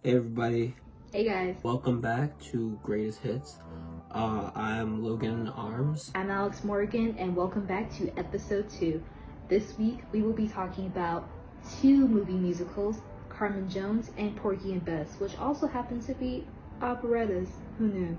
Hey everybody, Hey guys, welcome back to Greatest Hits. I'm Logan Arms. I'm Alex Morgan and welcome back to episode 2. This week we will be talking about two movie musicals, Carmen Jones and Porgy and Bess, which also happen to be operettas. Who knew?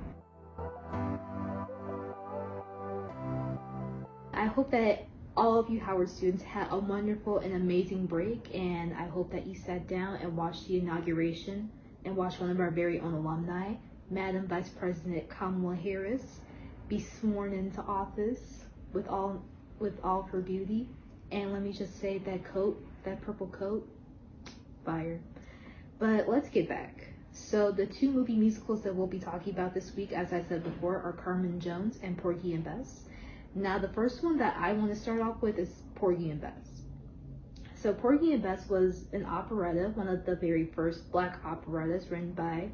I hope that all of you Howard students had a wonderful and amazing break, and I hope that you sat down and watched the inauguration and watched one of our very own alumni, Madam Vice President Kamala Harris, be sworn into office with all of her beauty. And let me just say, that coat, that purple coat, fire. But let's get back. So the two movie musicals that we'll be talking about this week, as I said before, are Carmen Jones and Porgy and Bess. Now, the first one that I want to start off with is Porgy and Bess. So Porgy and Bess was an operetta, one of the very first black operettas written by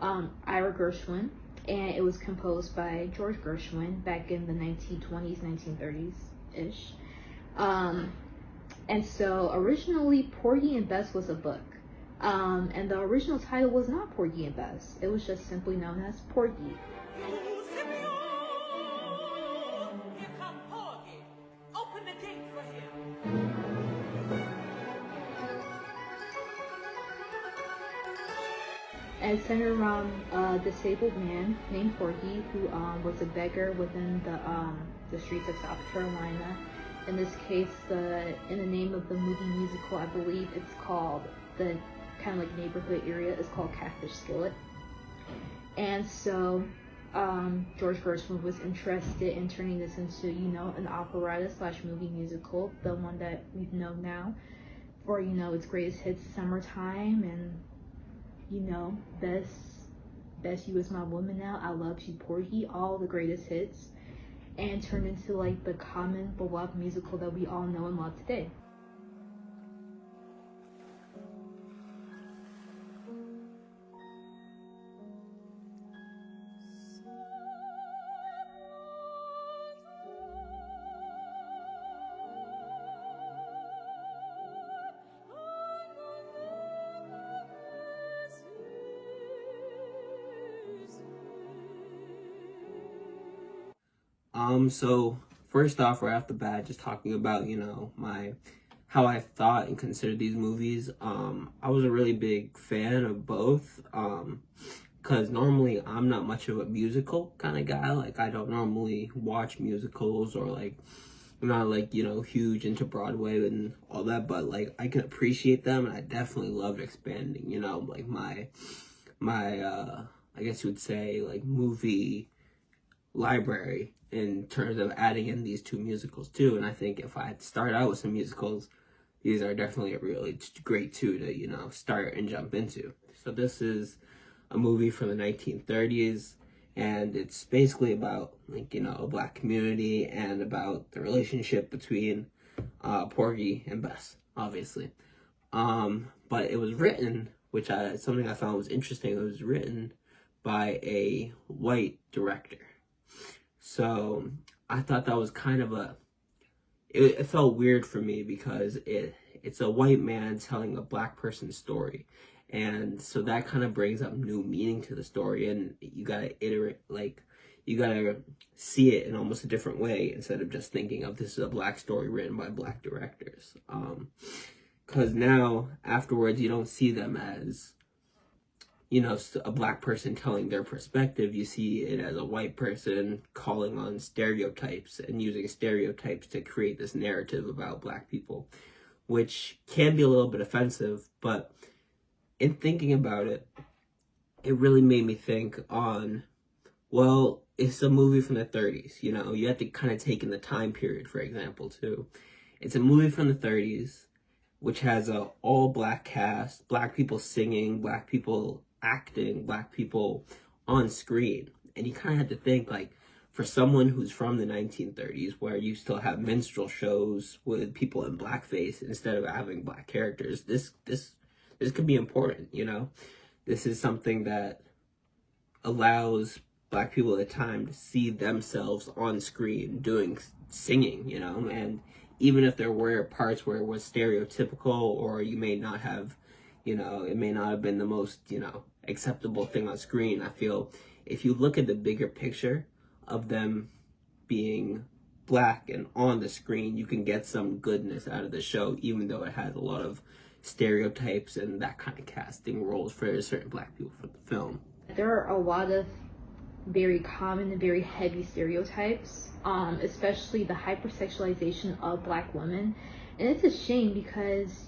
Ira Gershwin, and it was composed by George Gershwin back in the 1920s, 1930s-ish. And so originally Porgy and Bess was a book. And the original title was not Porgy and Bess. It was just simply known as Porgy. And centered around a disabled man named Porgy, who was a beggar within the streets of South Carolina. In this case, in the name of the movie musical, I believe it's called, the kind of like neighborhood area is called Catfish Skillet. And so George Gershwin was interested in turning this into, an operetta / movie musical, the one that we know now for, its greatest hits, Summertime, and Bess, You Is My Woman Now, I Love You, Porgy, all the greatest hits, and turned into like the common beloved musical that we all know and love today. So first off, right off the bat, just talking about, how I thought and considered these movies. I was a really big fan of both. Because normally I'm not much of a musical kind of guy. Like, I don't normally watch musicals, or like, I'm not like, huge into Broadway and all that, but like, I can appreciate them, and I definitely loved expanding, like my I guess you would say, like, movie library in terms of adding in these two musicals too. And I think if I had to start out with some musicals, these are definitely a really great two to, start and jump into. So this is a movie from the 1930s, and it's basically about, like, a black community and about the relationship between Porgy and Bess, obviously. But it was written, something I found was interesting, it was written by a white director. So I thought that was kind of it felt weird for me, because it's a white man telling a black person's story. And so that kind of brings up new meaning to the story, and you gotta you gotta see it in almost a different way, instead of just thinking of this is a black story written by black directors. Because now, afterwards, you don't see them as, a black person telling their perspective. You see it as a white person calling on stereotypes and using stereotypes to create this narrative about black people, which can be a little bit offensive. But in thinking about it, it really made me think on, well, it's a movie from the 30s, you have to kind of take in the time period, for example, too. It's a movie from the 30s, which has a all black cast, black people singing, black people acting, black people on screen. And you kind of have to think, like, for someone who's from the 1930s, where you still have minstrel shows with people in blackface instead of having black characters, this could be important. This is something that allows black people at the time to see themselves on screen doing singing, and even if there were parts where it was stereotypical, or you may not have, it may not have been the most, acceptable thing on screen. I feel if you look at the bigger picture of them being black and on the screen, you can get some goodness out of the show, even though it has a lot of stereotypes and that kind of casting roles for certain black people for the film. There are a lot of very common and very heavy stereotypes, especially the hypersexualization of black women. And it's a shame because,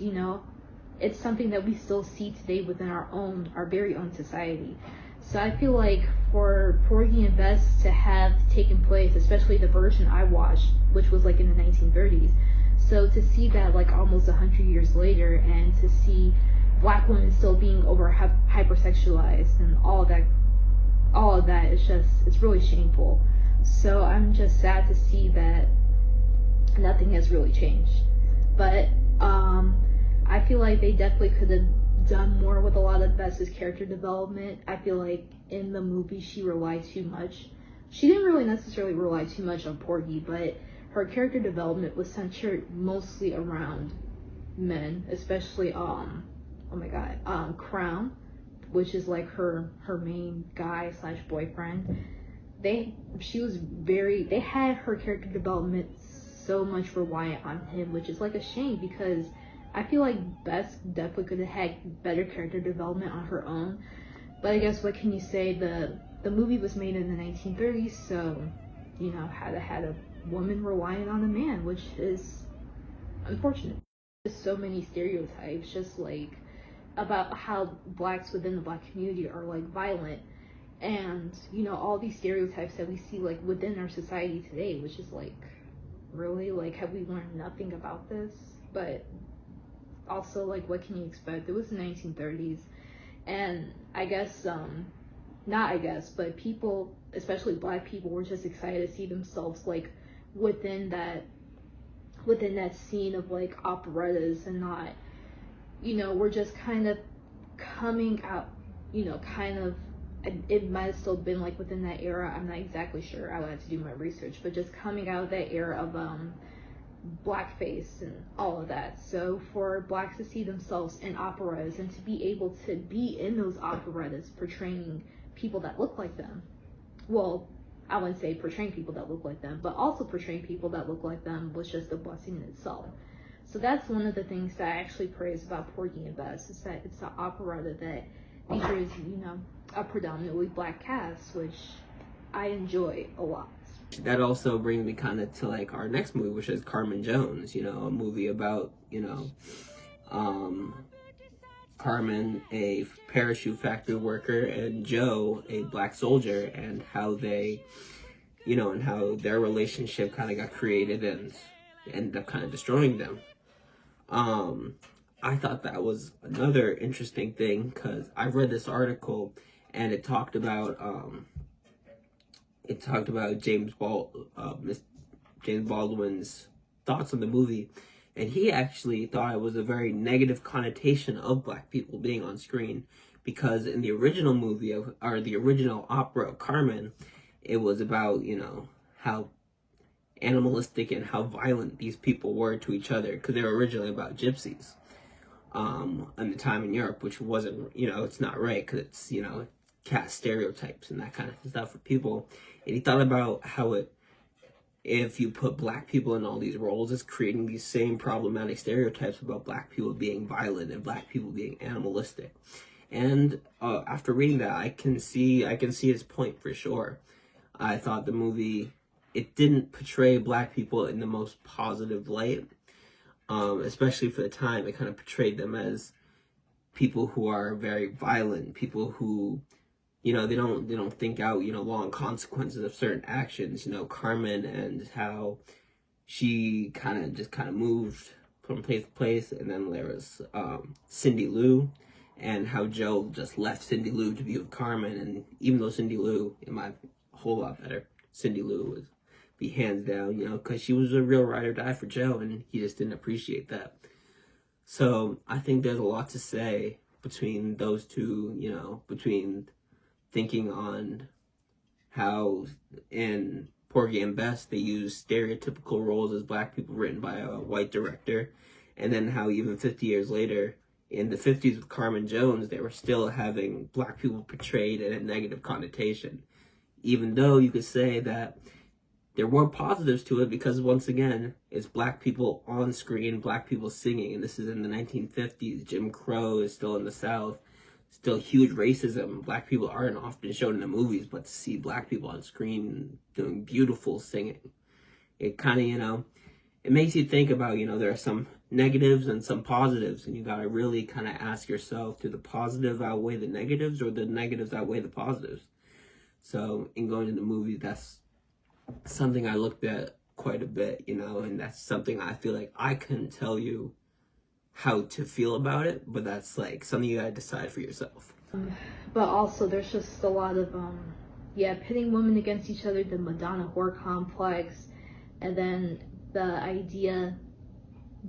it's something that we still see today within our very own society. So I feel like for Porgy and Bess to have taken place, especially the version I watched, which was like in the 1930s, so to see that like almost 100 years later, and to see black women still being hypersexualized and all of that is it's really shameful. So I'm just sad to see that nothing has really changed. But I feel like they definitely could have done more with a lot of Bess's character development. I feel like in the movie she relied too much. She didn't really necessarily rely too much on Porgy, but her character development was centered mostly around men, especially Crown, which is like her main guy slash boyfriend. They had her character development so much reliant on him, which is like a shame because I feel like Bess definitely could have had better character development on her own. But I guess what can you say? The movie was made in the 1930s, so had a woman relying on a man, which is unfortunate. There's so many stereotypes, just like about how blacks within the black community are like violent, and all these stereotypes that we see like within our society today, which is like, really, like, have we learned nothing about this? But also, like, what can you expect? It was the 1930s, and I guess not I guess, but people, especially black people, were just excited to see themselves like within that scene of like operettas, and not, we're just kind of coming out, kind of, it might have still been like within that era. I'm not exactly sure. I would have to do my research, but just coming out of that era of blackface and all of that. So for blacks to see themselves in operas and to be able to be in those operettas portraying people that look like them, well, I wouldn't say portraying people that look like them, but also portraying people that look like them, was just a blessing in itself. So that's one of the things that I actually praise about Porgy and Bess, is that it's an operetta that features, a predominantly black cast, which I enjoy a lot. That also brings me kind of to like our next movie, which is Carmen Jones, a movie about, Carmen, a parachute factory worker, and Joe, a black soldier, and how they, and how their relationship kind of got created and ended up kind of destroying them. I thought that was another interesting thing because I read this article and it talked about James Baldwin's thoughts on the movie, and he actually thought it was a very negative connotation of black people being on screen, because in the original movie or the original opera of Carmen, it was about how animalistic and how violent these people were to each other, because they were originally about gypsies in the time in Europe, which wasn't, it's not right, because it's, cast stereotypes and that kind of stuff for people. And he thought about how if you put black people in all these roles, it's creating these same problematic stereotypes about black people being violent and black people being animalistic. And after reading that, I can see his point for sure. I thought the movie, it didn't portray black people in the most positive light, especially for the time. It kind of portrayed them as people who are very violent, people who, they don't think out, long consequences of certain actions. Carmen, and how she kind of moved from place to place, and then there was Cindy Lou, and how Joe just left Cindy Lou to be with Carmen. And even though Cindy Lou, in my whole lot better, Cindy Lou was be hands down, because she was a real ride or die for Joe, and he just didn't appreciate that. So I think there's a lot to say between those two, between thinking on how in Porgy and Bess they use stereotypical roles as black people written by a white director, and then how even 50 years later, in the 50s with Carmen Jones, they were still having black people portrayed in a negative connotation. Even though you could say that there were positives to it, because once again, it's black people on screen, black people singing, and this is in the 1950s. Jim Crow is still in the South, still huge racism. Black people aren't often shown in the movies, but to see black people on screen doing beautiful singing, it kind of, it makes you think about, there are some negatives and some positives, and you got to really kind of ask yourself, do the positive outweigh the negatives, or the negatives outweigh the positives? So in going to the movie, that's something I looked at quite a bit, and that's something I feel like I couldn't tell you how to feel about it, but that's like something you gotta decide for yourself. But also, there's just a lot of pitting women against each other, the Madonna whore complex, and then the idea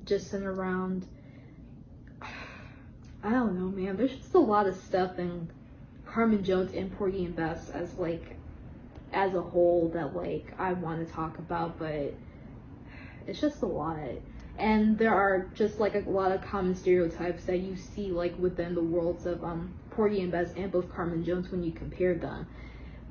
just in around, I don't know, man. There's just a lot of stuff in Carmen Jones and Porgy and Bess as a whole that I want to talk about, but it's just a lot. And there are just a lot of common stereotypes that you see within the worlds of Porgy and Bess and both Carmen Jones when you compare them.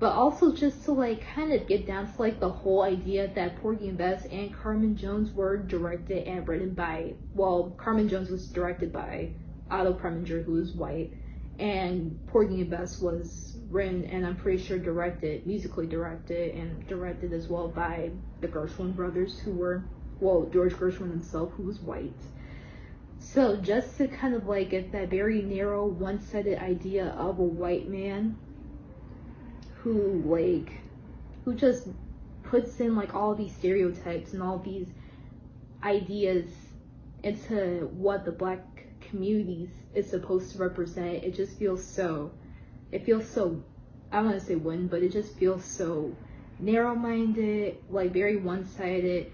But also just to kind of get down to the whole idea that Porgy and Bess and Carmen Jones were directed and written by, Carmen Jones was directed by Otto Preminger, who is white, and Porgy and Bess was written and I'm pretty sure musically directed and directed as well by the Gershwin brothers, who were, George Gershwin himself, who was white. So just to kind of get that very narrow, one-sided idea of a white man who just puts in all these stereotypes and all these ideas into what the black communities is supposed to represent, it feels so, I don't want to say wooden, but it just feels so narrow-minded, very one-sided,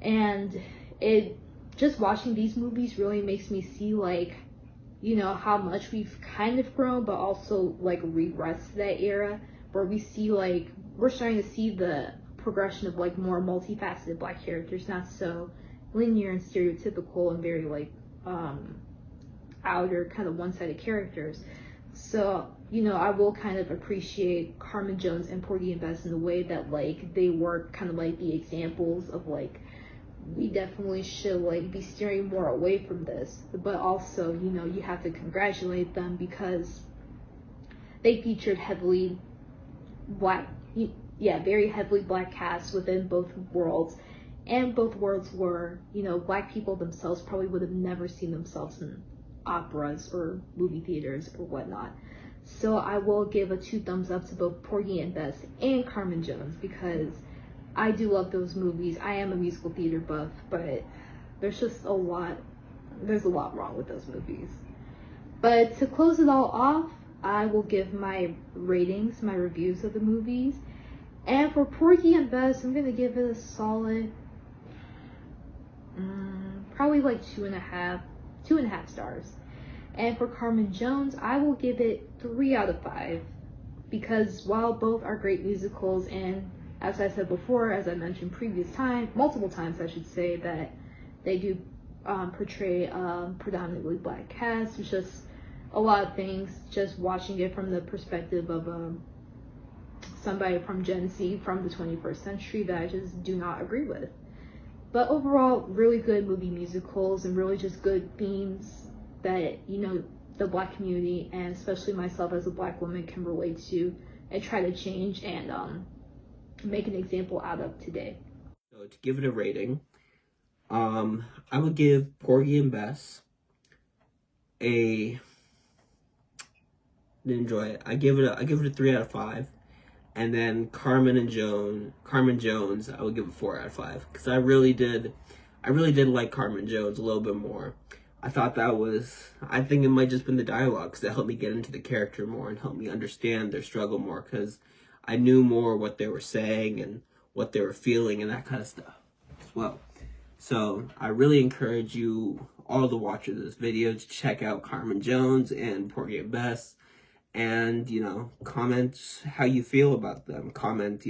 and it just watching these movies really makes me see how much we've kind of grown, but also regressed to that era where we see we're starting to see the progression of more multifaceted black characters, not so linear and stereotypical and very outer kind of one-sided characters. So I will kind of appreciate Carmen Jones and Porgy and Bess in the way that they were kind of the examples of we definitely should be steering more away from this, but also you have to congratulate them because they featured heavily black, very heavily black casts within both worlds, and both worlds were, black people themselves probably would have never seen themselves in operas or movie theaters or whatnot. So I will give a 2 thumbs up to both Porgy and Bess and Carmen Jones because I do love those movies. I am a musical theater buff, but there's a lot wrong with those movies. But to close it all off, I will give my ratings, my reviews of the movies. And for Porgy and Bess, I'm gonna give it a solid, probably 2.5 stars. And for Carmen Jones, I will give it 3 out of 5 because while both are great musicals, and as I said before, as I mentioned multiple times I should say, that they do portray predominantly black cast. It's just a lot of things, just watching it from the perspective of somebody from Gen Z from the 21st century, that I just do not agree with. But overall, really good movie musicals and really just good themes that, the black community and especially myself as a black woman can relate to and try to change and make an example out of today. So to give it a rating, I would give Porgy and Bess didn't enjoy it. I give it a 3 out of 5. And then Carmen Jones, I would give it 4 out of 5 because I really did like Carmen Jones a little bit more. I think it might just been the dialogue because it helped me get into the character more and helped me understand their struggle more because I knew more what they were saying and what they were feeling and that kind of stuff as well. So I really encourage you, all the watchers of this video, to check out Carmen Jones and Porgy and Bess. And, comment how you feel about them. Comment,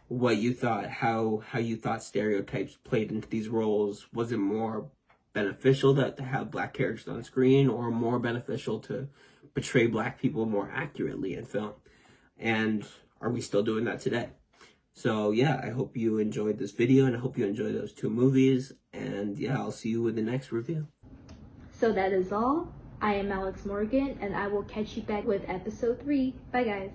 what you thought, how you thought stereotypes played into these roles. Was it more beneficial to have black characters on screen, or more beneficial to portray black people more accurately in film? And are we still doing that today? So yeah, I hope you enjoyed this video, and I hope you enjoyed those two movies. And yeah, I'll see you with the next review. So that is all. I am Alex Morgan, and I will catch you back with episode 3. Bye, guys.